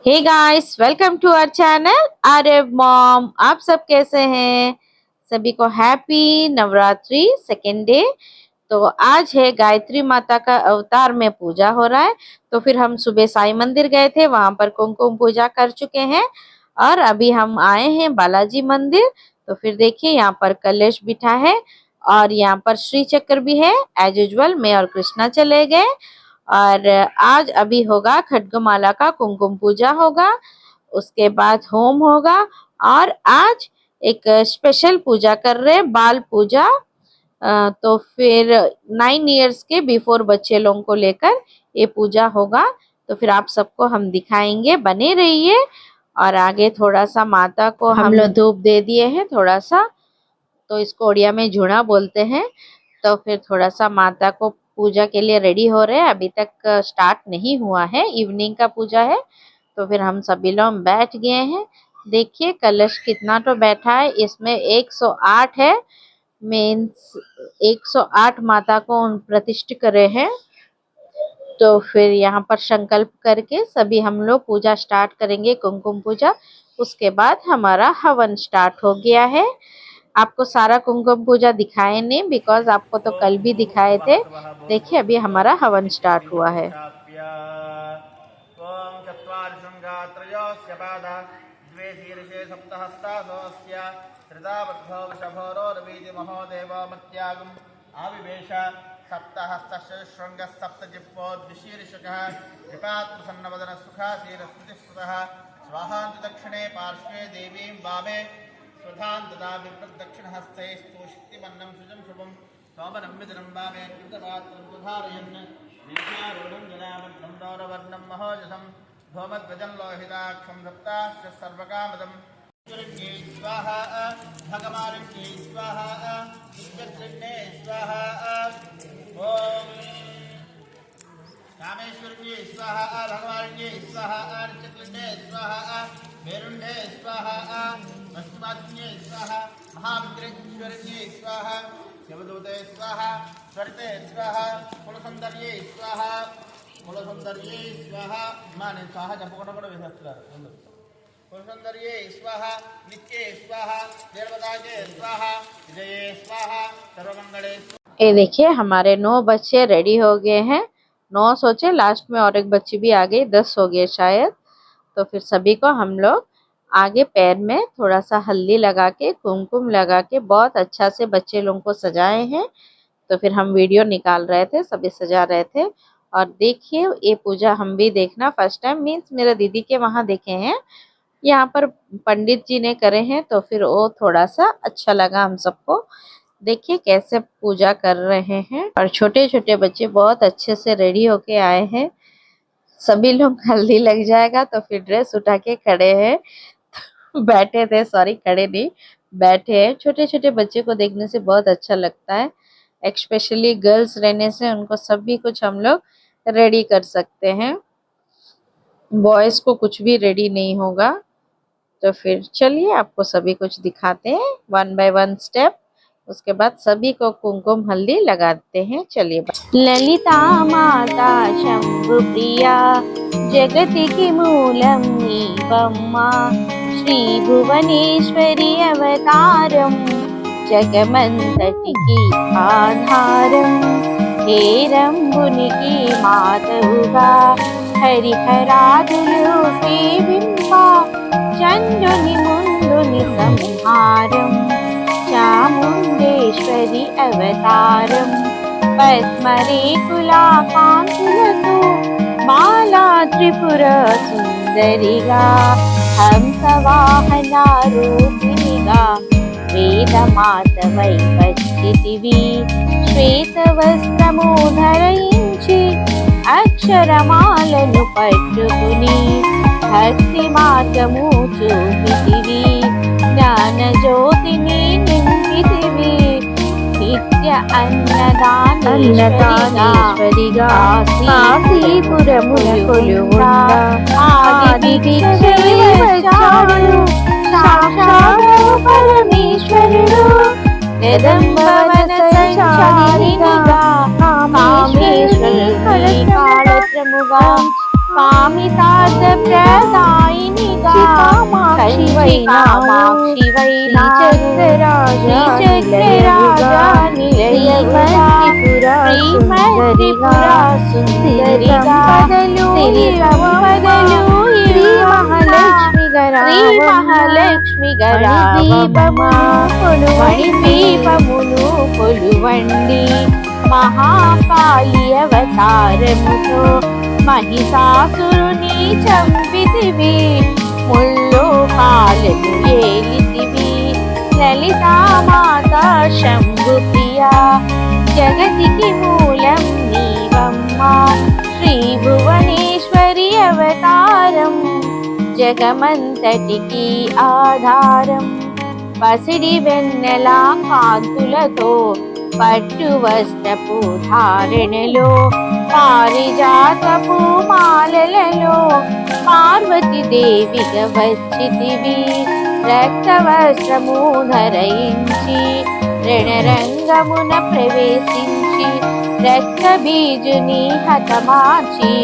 Hey guys, welcome to our channel Arya mom. आप सब कैसे हैं? सभी को हैप्पी नवरात्रि सेकेंड डे। तो आज है गायत्री माता का अवतार में पूजा हो रहा है। तो फिर हम सुबह साईं मंदिर गए थे, वहां पर कुमकुम पूजा कर चुके हैं और अभी हम आए हैं बालाजी मंदिर। तो फिर देखिए यहाँ पर कलश बिठा है और यहाँ पर श्री चक्र भी है। एज यूजुअल मैं और कृष्णा चले गए और आज अभी होगा खड्गमाला का कुमकुम पूजा होगा, उसके बाद होम होगा और आज एक स्पेशल पूजा कर रहे हैं, बाल पूजा। तो फिर 9 इयर्स के बिफोर बच्चे लोगों को लेकर ये पूजा होगा। तो फिर आप सबको हम दिखाएंगे, बने रहिए। और आगे थोड़ा सा माता को हम लोग धूप दे दिए हैं थोड़ा सा, तो इसको उड़िया में झुना बोलते हैं। तो फिर थोड़ा सा माता को पूजा के लिए रेडी हो रहे हैं, अभी तक स्टार्ट नहीं हुआ है, इवनिंग का पूजा है। तो फिर हम सभी लोग बैठ गए हैं। देखिए कलश कितना तो बैठा है, इसमें 108 है, मीन्स 108 माता को प्रतिष्ठित करे हैं। तो फिर यहाँ पर संकल्प करके सभी हम लोग पूजा स्टार्ट करेंगे, कुमकुम पूजा। उसके बाद हमारा हवन स्टार्ट हो गया है। आपको सारा कुमकुम पूजा दिखाए नहीं, बिकॉज आपको तो कल भी दिखाए थे। देखिए अभी हमारा हवन स्टार्ट हुआ है। आविवेश सप्तहस्तशृंग सप्तजिह्वोद्विशीर्षकः कृपात्प्रसन्नवदन सुखासीरस्तुतिस्फुटः स्वाहान्त दक्षिणे पार्श्वे देवीं वामे स्वधान् ददामि प्रदक्षिणहस्ते स्तुष्टिमन्नं शुजं शुभं सोमनम्यदिनं वामे कृतपात्रं सुधारयन् विद्यारूढं जनामग्नं दौरवर्णं महोजसं धूमध्वजं लोहिताक्षं सप्ताश्च सर्वकामदम् स्वाहा भगवान्ये स्वाहा विद्युत्रिणे स्वाहा ओम कामेश्वरये स्वाहा भगवान्ये स्वाहा चित्रिणे स्वाहा मेरुण्डे स्वाहा वस्तुवान्ये स्वाहा महाविद्रेश्वरये स्वाहा शिवदूते स्वाहा स्वरिते स्वाहा कुलसुंदर्ये स्वाहा कुलसुंदर्ये स्वाहा माने स्वाहा जपकोण विधस्त्र पुरुषोत्तरीये स्वाहा नित्ये स्वाहा देवताये स्वाहा विजये स्वाहा सर्वमंगले। ये देखिए हमारे 9 बच्चे रेडी हो गए हैं। 9 सोचे, लास्ट में और एक बच्ची भी आ गई, 10 हो गए शायद। तो फिर सभी को हम लोग आगे पैर में थोड़ा सा हल्दी लगा के कुमकुम लगा के बहुत अच्छा से बच्चे लोगों को सजाए हैं। तो फिर हम वीडियो निकाल रहे थे, सभी सजा रहे थे। और देखिए ये पूजा हम भी देखना फर्स्ट टाइम, मीन्स मेरे दीदी के वहाँ देखे हैं, यहाँ पर पंडित जी ने करे हैं। तो फिर वो थोड़ा सा अच्छा लगा हम सबको। देखिए कैसे पूजा कर रहे हैं और छोटे छोटे बच्चे बहुत अच्छे से रेडी होके आए हैं। सभी लोग हल्दी लग जाएगा तो फिर ड्रेस उठा के खड़े हैं बैठे थे, सॉरी खड़े नहीं, बैठे हैं। छोटे छोटे बच्चे को देखने से बहुत अच्छा लगता है, एक्सपेशली गर्ल्स रहने से उनको सभी कुछ हम लोग रेडी कर सकते हैं, बॉयज को कुछ भी रेडी नहीं होगा। तो फिर चलिए आपको सभी कुछ दिखाते हैं 1 बाय 1 स्टेप। उसके बाद सभी को कुमकुम हल्दी लगाते हैं। चलिए। ललिता माता शंभु प्रिया जगति की मूलम नीवम्मा श्री भुवनेश्वरी अवतारम जगमंतटिकी आधारम हेरंबुनिकी मातुगा हरिहरादुलु सेविंपा चंडुनि मुंडुनि संहारम चामुंडेश्वरी अवतारम पद्मरेकुलाकांतुलतो बाला त्रिपुर सुंदरिगा हंसवाहना रूपिणिगा वेदमातवै पश्चितिवि श्वेतवस्त्रमो धरयिंचि అక్షరమాలను పట్టుకుని భక్తి మార్గము చూపితివి జ్ఞాన జ్యోతిని నింపితివి నిత్య అన్నదానేశ్వరిగా కాశీపురమున కొలువుండా ఆది భిక్షవై వచ్చాడు సాక్షాత్తు పరమేశ్వరుడు జగదంబవన సంచారినిగా కామేశ్వరి కాళత్రముగా కామితార్థ ప్రదాన కామాక్షివై శ్రీచక్రరాజా నిలయముగా శ్రీమతిపురా సుందరిగా సిరి సంపదలు శ్రీ మహాలక్ష్మి దీపమును కొలువండి మహాకాళి అవతారముతో మహిషాసురుని చంపితివి ముల్లోకాలను ఏలితివి లలితామాత శంభు ప్రియా జగతికి మూలం నీవమ్మ శ్రీ భువనేశ్వరి అవతారం జగమంతటికి ఆధారం పసిడి వెన్నెల కాంతులతో పట్టు వస్త్రపు ధారణలో పారిజాతపు మాలలలో పార్వతి దేవిగా వచ్చితివి రక్త వస్త్రము ధరించి రణరంగమున ప్రవేశించి రక్త బీజుని హతమార్చి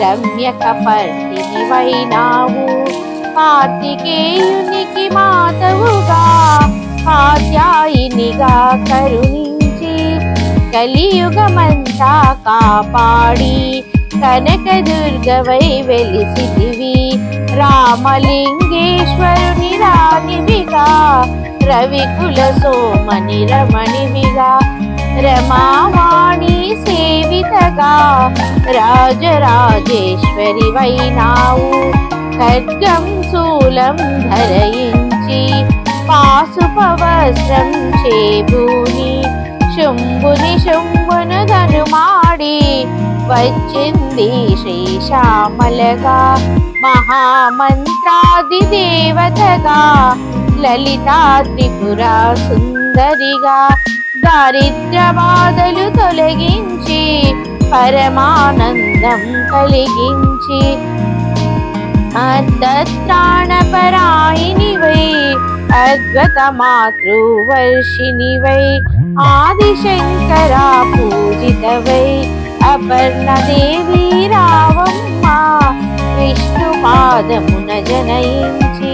రమ్య కపర్తిని వైనావు కార్తికేయునికి మాతవుగా కాత్యాయినిగా కరుణించి కలియుగమంతా కాపాడి కనకదుర్గవై వెలిసితివి రామలింగేశ్వరుని రాణివిగా రవికుల సోమని రమణివిగా రమావాణి సేవితగా రాజరాజేశ్వరి వైనావు ఖడ్గం శూలం ధరయించి పాశుపవస్త్రం చేబూని శుంభును ధనుమాడి వచ్చింది శ్రీశ్యామలగా మహామంత్రాది దేవతగా లలితా త్రిపుర సుందరిగా దారిద్ర్య బాధలు తొలగించి పరమానందం కలిగించి అర్ధత్రాణపరాయినివై అద్భుత మాతృవర్షిణివై ఆదిశంకరా పూజితవై అపర్ణదేవి రావమ్మ విష్ణు పాదమున జనయించి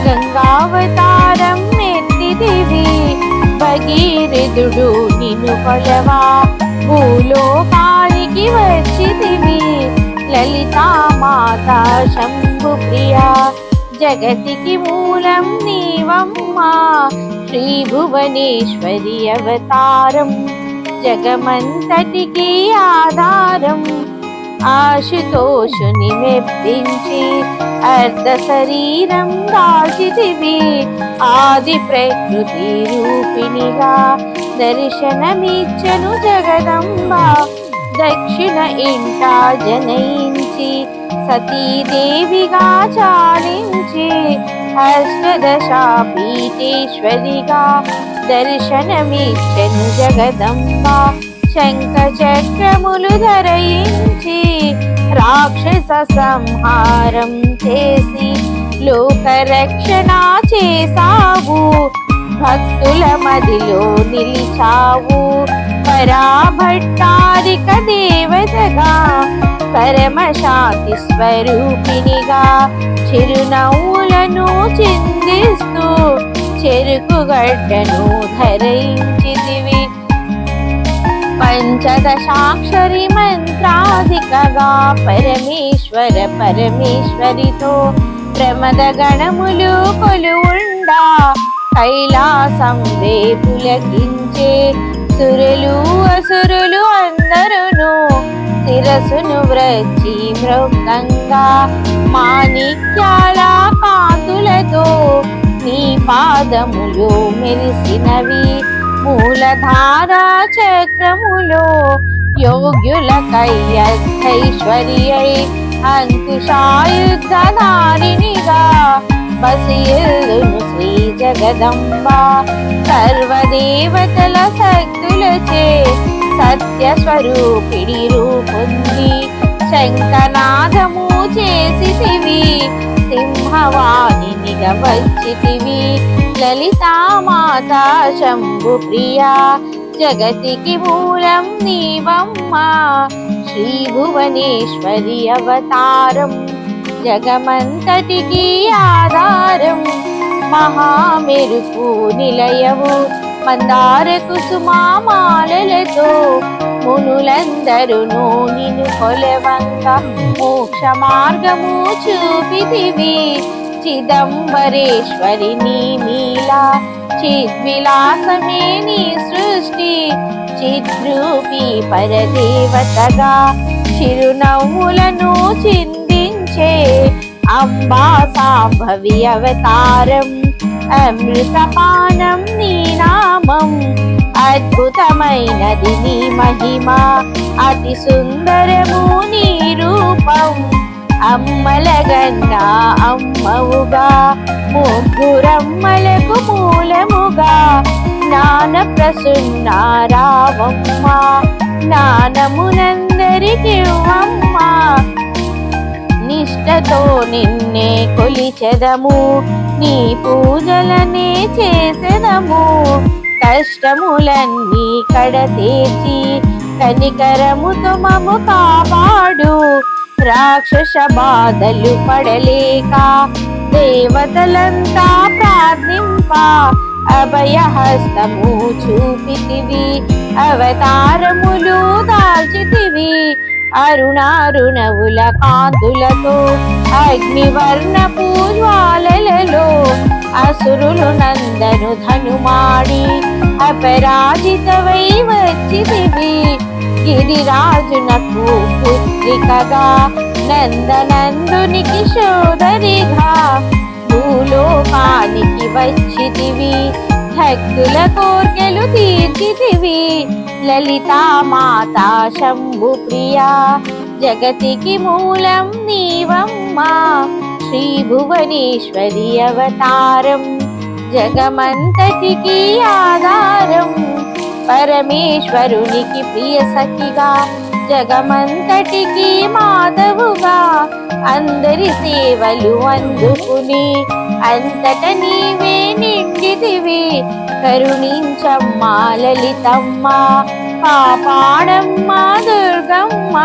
గంగావతారం ఎత్తిదివి భగీరథుడు నిన్ను కొలవా భూలోకానికి వచ్చితివి లలితామాత శంభు ప్రియా జగతికి మూలం నీవమ్మా శ్రీ భువనేశ్వరి అవతారం జగమంతటికి ఆధారం ఆశుతోషుని మెప్పించి అర్ధ శరీరం దాచితివి ఆది ప్రకృతి రూపిణిగా దర్శనమిచ్చను జగదంబ దక్షిణ ఇంట జనయించి సతీదేవిగా చాలించి అష్టదశా పీఠేశ్వరిగా దర్శనమిచ్చను జగదంబ శంఖ చక్రములు ధరయించి రాక్షస సంహారం చేసి లోకరక్షణ చేసావు భక్తుల మదిలో నిలిచావు పరాభట్టారిక దేవతగా పరమశాంతి స్వరూపిణిగా చిరునవ్వులను చిందిస్తూ చెరుకు గడ్డను ధరించితివి పంచదశాక్షరి మంత్రాధికగా పరమేశ్వరితో ప్రమద గణములు కొలువుండా కైలాసం వేపులకించే సురులు అసురులు అందరును శిరసును వ్రచి మృగంగా మాణిక్యాల కాంతులతో నీ పాదములు మెరిసినవి మూలధార చక్రములో యోగ్యులకైశ్వర్యై అంకుశాయుధారినిగా బసిల్లును శ్రీ జగదంబ సర్వదేవతల శక్తులచే సత్య స్వరూపిణి రూపొంది శంఖనాదము చేసితివి సింహవాణినిగా వచ్చితివి లలితామాత శంభు ప్రియా జగతికి మూలం నీవమ్మ శ్రీ భువనేశ్వరి అవతారం జగమంతటికి ఆధారం మహామెరుపు నిలయవు మందార కుసుమామాలలతో మునులందరును నిన్ను కొలవంగా మోక్ష మార్గము చూపితివి చిదంబరేశ్వరి నీ మీలా చిద్విలాసమే నీ సృష్టి చిద్రూపి పరదేవతగా చిరునవ్వులను చిందించే అంబా సాంభవి అవతారం అమృతపానం నీ నామం అద్భుతమైనది నీ మహిమ అతి సుందరము నీ రూపం అమ్మలగన్నా అమ్మవుగా ముగ్గురమ్మలకు మూలముగా జ్ఞాన ప్రసున్న రావమ్మ జ్ఞానమునందరికివ్వమ్మ నిష్టతో నిన్నే కొలిచెదము నీ పూజలనే చేసెదము కష్టములన్నీ కడతీర్చి కనికరముతో మము కాపాడు రాక్షస బాధలు పడలేక దేవతలంతా ప్రార్థింప అభయహస్తము చూపితివి అవతారములు దాల్చితివి అరుణారుణవుల కాంతులతో అగ్నివర్ణపు జ్వాలలలో అసురులు నందను ధనుమాడి అపరాజితవై వచ్చితివి గిరిరాజునకు పుత్రికగా నందనందునికి సోదరిగా భూలోకానికి వచ్చితివి భక్తుల కోర్కెలు తీర్చితివి లలితా మాతా శంభు ప్రియా జగతికి మూలం నీవమ్మ శ్రీ భువనేశ్వరి అవతారం జగమంతటికి ఆధారం పరమేశ్వరునికి ప్రియ సఖిగా జగమంతటికి మాధవుగా అందరి సేవలు అందుకుని అంతట నీవే నిండితివి కరుణించమ్మా లలితమ్మ కాపాడమ్మా దుర్గమ్మ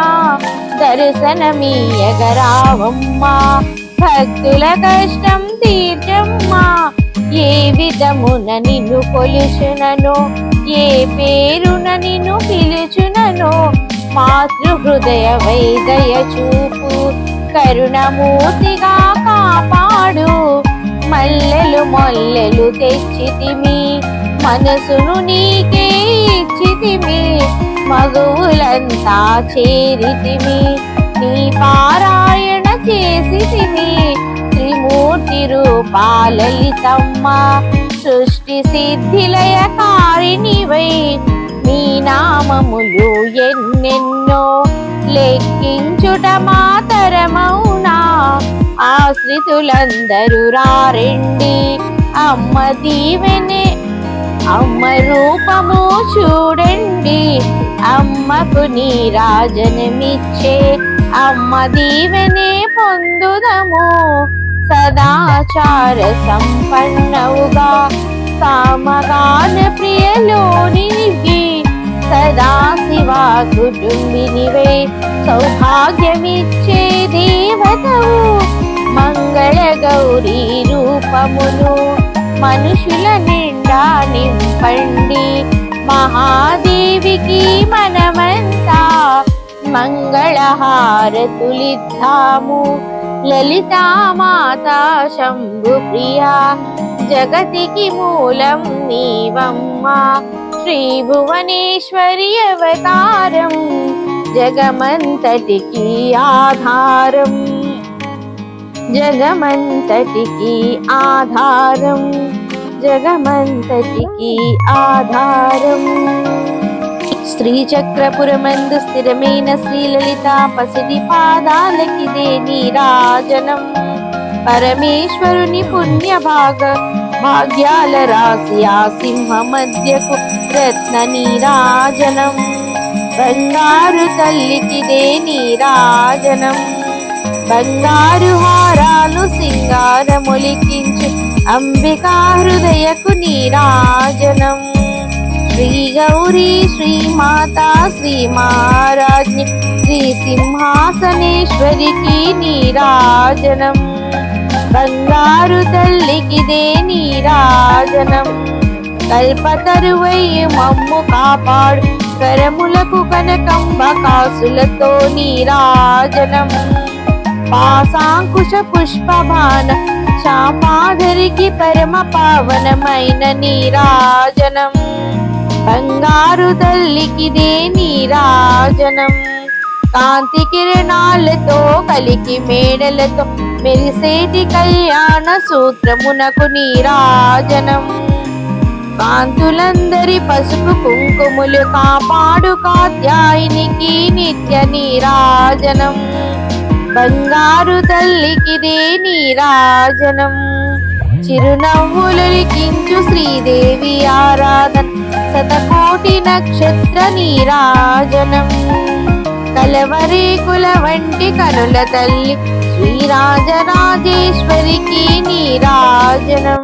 దర్శనమీయగరావమ్మ భక్తుల కష్టం తీర్చమ్మా ఏ విధమున నిన్ను కొలుచునను ఏ పేరున నిన్ను పిలుచునను మాతృ హృదయ వైదయ చూపు కరుణమూర్తిగా కాపాడు మల్లెలు మొల్లెలు తెచ్చితిమి మనసును నీకే ఇచ్చితిమి మగువులంతా చేరితిమి నీ పారాయణ చేసితిమి త్రిమూర్తి రూపాలలితమ్మ సృష్టి సిద్ధిలయ కారిణివై నీ నామములు ఎన్నెన్నో లెక్కించుట మాతరమౌనా ఆశ్రితులందరూ రారెండి అమ్మ దీవెనే అమ్మ రూపము చూడండి అమ్మకు నీరాజనమిచ్చే అమ్మ దీవెనే పొందుదము సదాచార సంపన్నవుగా సామగాన ప్రియలోనికి సదా శివ కుటుంబినివే సౌభాగ్యమిచ్చే దేవతవు మంగళ గౌరీ రూపమును మనుషుల నిండా నింపండి మహాదేవికి మనమంతా మంగళహారతులిద్దాము లలితా మాతా శంభు ప్రియా జగతికి మూలం నీవమ్మ శ్రీ భువనేశ్వరి అవతారం జగమంతటికి ఆధారం జగమంతటికి ఆధారం జగమంతటికి ఆధారం శ్రీచక్రపురమందు స్థిరమైన శ్రీలలిత పసిడి పాదాలకిదే నీరాజనం పరమేశ్వరుని పుణ్య భాగ్యాల రాశి ఆ సింహ మధ్యకు రత్న నీరాజనం బంగారు తల్లికిదే నీరాజనం బంగారు హారాలు సింగారములికించు అంబికా హృదయకు నీరాజనం శ్రీ గౌరీ శ్రీ మాతా శ్రీ మహారాజ్ని శ్రీ సింహాసనేశ్వరికి నీరాజనం బంగారు తల్లికిదే నీరాజనం కల్పతరువై మమ్ము కాపాడు కరములకు కనకంబ కాసులతో నీరాజనం పాశాంకుశ పుష్పబాణ శాపాధరికి పరమ పావనమైన నీరాజనం బంగారు తల్లికిదే నీరాజనం కాంతి కిరణాలతో కలికి మేడలతో మెరిసేటి కళ్యాణ సూత్రమునకు నీరాజనం కాంతులందరి పసుపు కుంకుములు కాపాడు కాత్యాయినికి నిత్య నీరాజనం బంగారు తల్లికిదే నీరాజనం చిరునవ్వులకించు శ్రీదేవి ఆరాధన శతకోటి నక్షత్ర నీరాజనం కలవరేకుల వంటి కనుల తల్లి శ్రీరాజరాజేశ్వరికి నీరాజనం